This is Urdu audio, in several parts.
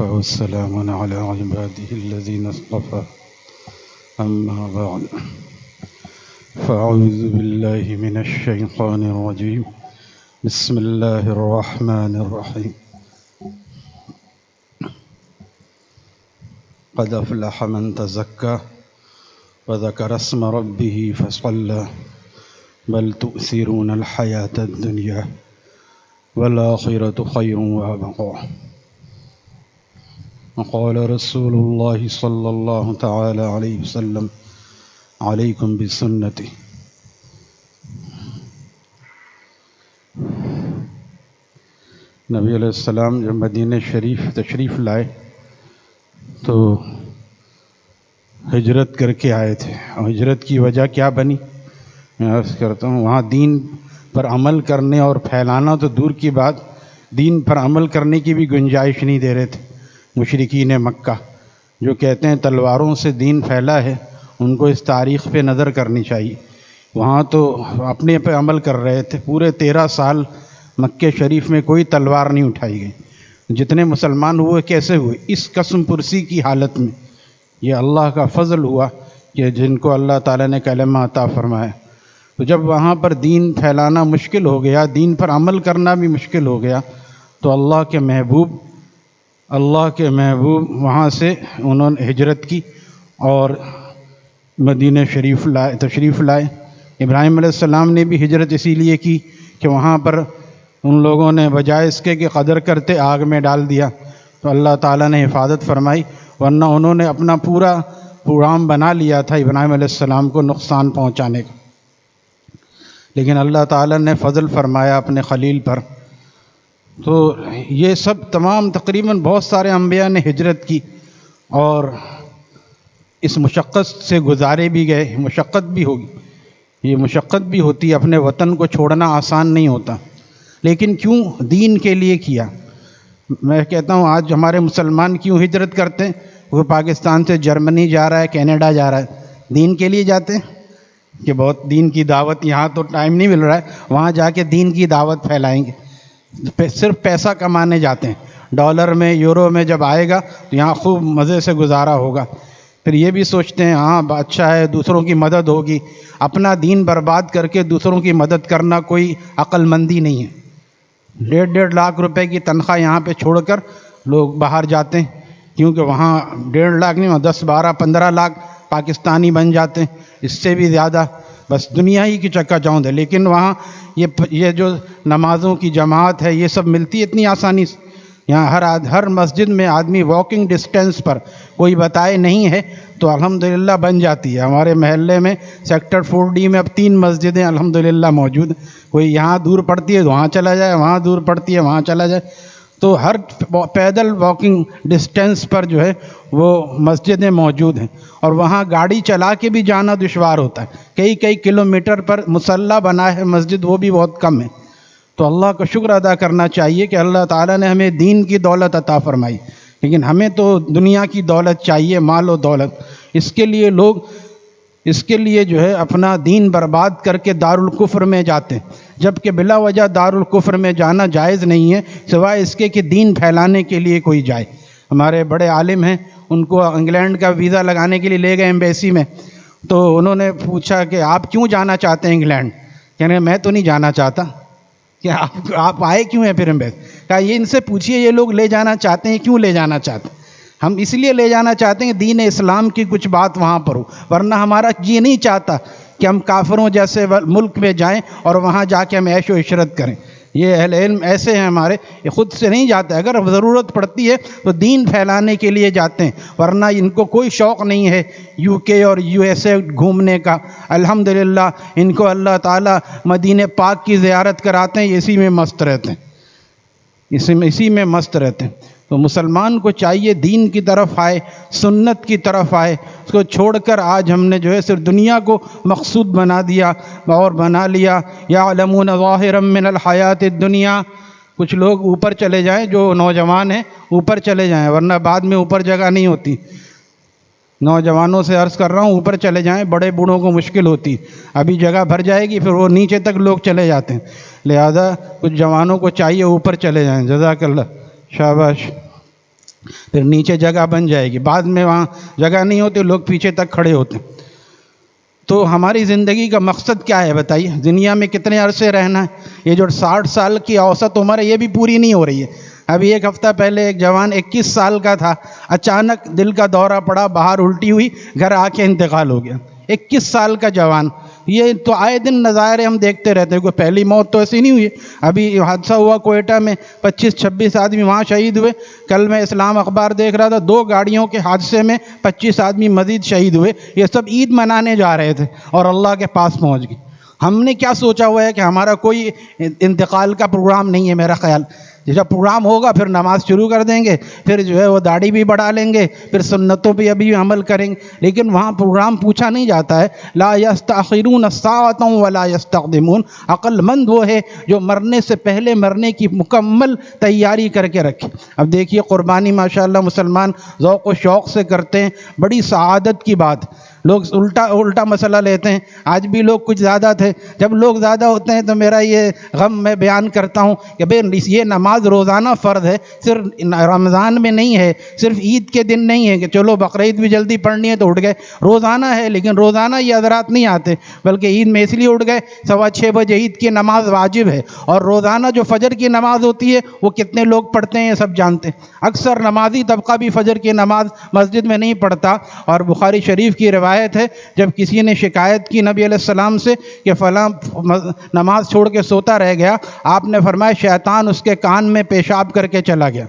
والسلام على عباده الذين اصطفى أما بعد فأعوذ بالله من الشيطان الرجيم بسم الله الرحمن الرحيم قد أفلح من تزكى وذكر اسم ربه فصلى بل تؤثرون الحياة الدنيا والآخرة خير وأبقى وقال رسول الله صلى الله تعالى عليه وسلم عليكم بسنتي نبی علیہ السلام جب مدینہ شریف تشریف لائے تو ہجرت کر کے آئے تھے، اور ہجرت کی وجہ کیا بنی میں عرض کرتا ہوں. وہاں دین پر عمل کرنے اور پھیلانا تو دور کی بات، دین پر عمل کرنے کی بھی گنجائش نہیں دے رہے تھے مشرکین مکہ، جو کہتے ہیں تلواروں سے دین پھیلا ہے. ان کو اس تاریخ پہ نظر کرنی چاہیے. وہاں تو اپنے پہ عمل کر رہے تھے. پورے 13 سال مکہ شریف میں کوئی تلوار نہیں اٹھائی گئی. جتنے مسلمان ہوئے کیسے ہوئے؟ اس قسم پرسی کی حالت میں. یہ اللہ کا فضل ہوا کہ جن کو اللہ تعالیٰ نے کلمہ عطا فرمایا. تو جب وہاں پر دین پھیلانا مشکل ہو گیا، دین پر عمل کرنا بھی مشکل ہو گیا، تو اللہ کے محبوب وہاں سے انہوں نے ہجرت کی اور مدینہ شریف تشریف لائے. ابراہیم علیہ السلام نے بھی ہجرت اسی لیے کی کہ وہاں پر ان لوگوں نے بجائے اس کے کہ قدر کرتے آگ میں ڈال دیا، تو اللہ تعالیٰ نے حفاظت فرمائی، ورنہ انہوں نے اپنا پورا پروگرام بنا لیا تھا ابراہیم علیہ السلام کو نقصان پہنچانے کا. لیکن اللہ تعالیٰ نے فضل فرمایا اپنے خلیل پر. تو یہ سب تمام تقریباً بہت سارے انبیاء نے ہجرت کی اور اس مشقت سے گزارے بھی گئے. مشقت بھی ہوگی، یہ مشقت بھی ہوتی ہے، اپنے وطن کو چھوڑنا آسان نہیں ہوتا. لیکن کیوں؟ دین کے لیے کیا. میں کہتا ہوں آج ہمارے مسلمان کیوں ہجرت کرتے ہیں؟ وہ پاکستان سے جرمنی جا رہا ہے، کینیڈا جا رہا ہے، دین کے لیے جاتے ہیں کہ بہت دین کی دعوت، یہاں تو ٹائم نہیں مل رہا ہے، وہاں جا کے دین کی دعوت پھیلائیں گے. صرف پیسہ کمانے جاتے ہیں. ڈالر میں یورو میں جب آئے گا تو یہاں خوب مزے سے گزارا ہوگا. پھر یہ بھی سوچتے ہیں ہاں اچھا ہے، دوسروں کی مدد ہوگی. اپنا دین برباد کر کے دوسروں کی مدد کرنا کوئی عقل مندی نہیں ہے. 1.5 لاکھ روپے کی تنخواہ یہاں پہ چھوڑ کر لوگ باہر جاتے ہیں، کیونکہ وہاں 1.5 لاکھ نہیں، 10 12 15 لاکھ پاکستانی بن جاتے ہیں، اس سے بھی زیادہ. بس دنیا ہی کی چکا چوند ہے. لیکن وہاں یہ جو نمازوں کی جماعت ہے یہ سب ملتی ہے اتنی آسانی سے. یہاں ہر مسجد میں آدمی واکنگ ڈسٹینس پر، کوئی بتائے نہیں ہے تو الحمدللہ بن جاتی ہے. ہمارے محلے میں سیکٹر 4D میں اب 3 مسجدیں الحمدللہ موجود ہیں. کوئی یہاں دور پڑتی ہے تو وہاں چلا جائے، وہاں دور پڑتی ہے وہاں چلا جائے. تو ہر پیدل واکنگ ڈسٹینس پر جو ہے وہ مسجدیں موجود ہیں. اور وہاں گاڑی چلا کے بھی جانا دشوار ہوتا ہے. کئی کلومیٹر پر مصلی بنا ہے مسجد، وہ بھی بہت کم ہے. تو اللہ کا شکر ادا کرنا چاہیے کہ اللہ تعالیٰ نے ہمیں دین کی دولت عطا فرمائی. لیکن ہمیں تو دنیا کی دولت چاہیے، مال و دولت. اس کے لیے جو ہے اپنا دین برباد کر کے دارالکفر میں جاتے ہیں، جبکہ بلا وجہ دارالکفر میں جانا جائز نہیں ہے، سوائے اس کے کہ دین پھیلانے کے لیے کوئی جائے. ہمارے بڑے عالم ہیں، ان کو انگلینڈ کا ویزا لگانے کے لیے لے گئے ایمبیسی میں. تو انہوں نے پوچھا کہ آپ کیوں جانا چاہتے ہیں انگلینڈ؟ کہنے میں تو نہیں جانا چاہتا. کہ آپ آئے کیوں ہیں پھر ایمبیسی؟ کہا یہ ان سے پوچھئے، یہ لوگ لے جانا چاہتے ہیں. کیوں لے جانا چاہتے ہیں؟ ہم اس لیے لے جانا چاہتے ہیں کہ دین اسلام کی کچھ بات وہاں پر ہو، ورنہ ہمارا یہ نہیں چاہتا کہ ہم کافروں جیسے ملک میں جائیں اور وہاں جا کے ہم عیش و عشرت کریں. یہ اہل علم ایسے ہیں ہمارے، یہ خود سے نہیں جاتے. اگر ضرورت پڑتی ہے تو دین پھیلانے کے لیے جاتے ہیں، ورنہ ان کو کوئی شوق نہیں ہے UK اور USA گھومنے کا. الحمدللہ ان کو اللہ تعالیٰ مدینہ پاک کی زیارت کراتے ہیں، اسی میں مست رہتے ہیں، اسی میں مست رہتے ہیں. تو مسلمان کو چاہیے دین کی طرف آئے، سنت کی طرف آئے. اس کو چھوڑ کر آج ہم نے جو ہے صرف دنیا کو مقصود بنا دیا اور بنا لیا. یعلمون ظاہرا من الحیات الدنیا. کچھ لوگ اوپر چلے جائیں، جو نوجوان ہیں اوپر چلے جائیں، ورنہ بعد میں اوپر جگہ نہیں ہوتی. نوجوانوں سے عرض کر رہا ہوں اوپر چلے جائیں، بڑے بوڑھوں کو مشکل ہوتی. ابھی جگہ بھر جائے گی پھر وہ نیچے تک لوگ چلے جاتے ہیں. لہذا کچھ جوانوں کو چاہیے اوپر چلے جائیں. جزاک اللہ، شاباش. پھر نیچے جگہ بن جائے گی، بعد میں وہاں جگہ نہیں ہوتی، لوگ پیچھے تک کھڑے ہوتے ہیں۔ تو ہماری زندگی کا مقصد کیا ہے بتائیے؟ دنیا میں کتنے عرصے رہنا ہے؟ یہ جو 60 سال کی اوسط عمر ہے یہ بھی پوری نہیں ہو رہی ہے۔ ابھی ایک ہفتہ پہلے ایک جوان 21 سال کا تھا، اچانک دل کا دورہ پڑا، باہر الٹی ہوئی، گھر آ کے انتقال ہو گیا۔ 21 سال کا جوان، یہ تو آئے دن نظارے ہم دیکھتے رہتے ہیں، کوئی پہلی موت تو ایسی نہیں ہوئی۔ ابھی حادثہ ہوا کوئٹہ میں، 25-26 آدمی وہاں شہید ہوئے۔ کل میں اسلام اخبار دیکھ رہا تھا، 2 گاڑیوں کے حادثے میں 25 آدمی مزید شہید ہوئے۔ یہ سب عید منانے جا رہے تھے اور اللہ کے پاس پہنچ گئی۔ ہم نے کیا سوچا ہوا ہے کہ ہمارا کوئی انتقال کا پروگرام نہیں ہے؟ میرا خیال جب پروگرام ہوگا پھر نماز شروع کر دیں گے، پھر جو ہے وہ داڑھی بھی بڑھا لیں گے، پھر سنتوں پہ ابھی عمل کریں گے، لیکن وہاں پروگرام پوچھا نہیں جاتا ہے۔ لا یستأخرون الساعة ولا یستقدمون، عقل مند وہ ہے جو مرنے سے پہلے مرنے کی مکمل تیاری کر کے رکھے۔ اب دیکھیے قربانی ماشاءاللہ مسلمان ذوق و شوق سے کرتے ہیں، بڑی سعادت کی بات۔ لوگ الٹا مسئلہ لیتے ہیں، آج بھی لوگ کچھ زیادہ تھے، جب لوگ زیادہ ہوتے ہیں تو میرا یہ غم میں بیان کرتا ہوں کہ بھئی یہ نماز روزانہ فرض ہے، صرف رمضان میں نہیں ہے، صرف عید کے دن نہیں ہے کہ چلو بقرعید بھی جلدی پڑھنی ہے تو اٹھ گئے، روزانہ ہے، لیکن روزانہ یہ حضرات نہیں آتے، بلکہ عید میں اس لیے اٹھ گئے 6:15 بجے عید کی نماز واجب ہے، اور روزانہ جو فجر کی نماز ہوتی ہے وہ کتنے لوگ پڑھتے ہیں یہ سب جانتے ہیں۔ اکثر نمازی طبقہ بھی فجر کی نماز مسجد میں نہیں پڑھتا، اور بخاری شریف کی روایت ہے، جب کسی نے شکایت کی نبی علیہ السلام سے کہ فلاں نماز چھوڑ کے سوتا رہ گیا، آپ نے فرمایا شیطان اس کے کان میں پیشاب کر کے چلا گیا۔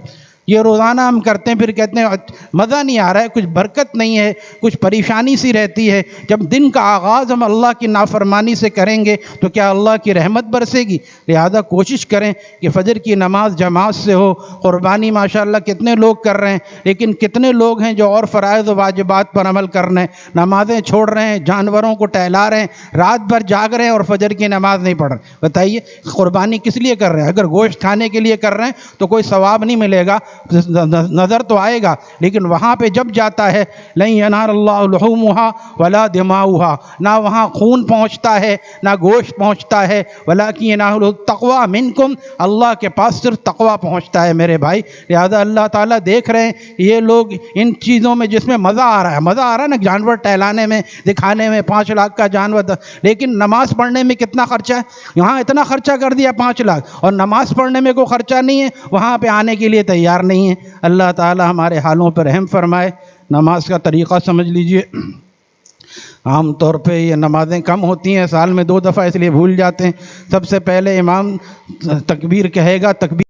یہ روزانہ ہم کرتے ہیں، پھر کہتے ہیں مزہ نہیں آ رہا ہے، کچھ برکت نہیں ہے، کچھ پریشانی سی رہتی ہے۔ جب دن کا آغاز ہم اللہ کی نافرمانی سے کریں گے تو کیا اللہ کی رحمت برسے گی؟ لہذا کوشش کریں کہ فجر کی نماز جماعت سے ہو۔ قربانی ماشاءاللہ کتنے لوگ کر رہے ہیں، لیکن کتنے لوگ ہیں جو اور فرائض و واجبات پر عمل کر رہے ہیں، نمازیں چھوڑ رہے ہیں، جانوروں کو ٹہلا رہے ہیں، رات بھر جاگ رہے ہیں اور فجر کی نماز نہیں پڑھ رہے۔ بتائیے قربانی کس لیے کر رہے ہیں؟ اگر گوشت کھانے کے لیے کر رہے ہیں تو کوئی ثواب نہیں ملے گا، نظر تو آئے گا، لیکن وہاں پہ جب جاتا ہے لن ینال اللہ لحومها ولا دماؤها، نہ وہاں خون پہنچتا ہے نہ گوشت پہنچتا ہے، ولکن ینال التقوی منکم، اللہ کے پاس صرف تقوی پہنچتا ہے میرے بھائی۔ لہذا اللہ تعالیٰ دیکھ رہے ہیں یہ لوگ ان چیزوں میں جس میں مزہ آ رہا ہے نا، جانور ٹہلانے میں، دکھانے میں 5 لاکھ کا جانور، لیکن نماز پڑھنے میں کتنا خرچہ ہے؟ یہاں اتنا خرچہ کر دیا 5 لاکھ، اور نماز پڑھنے میں کوئی خرچہ نہیں ہے، وہاں پہ آنے کے لیے تیار نہیں ہے۔ اللہ تعالی ہمارے حالوں پر رحم فرمائے۔ نماز کا طریقہ سمجھ لیجئے، عام طور پہ یہ نمازیں کم ہوتی ہیں، سال میں 2 دفعہ اس لیے بھول جاتے ہیں۔ سب سے پہلے امام تکبیر کہے گا، تکبیر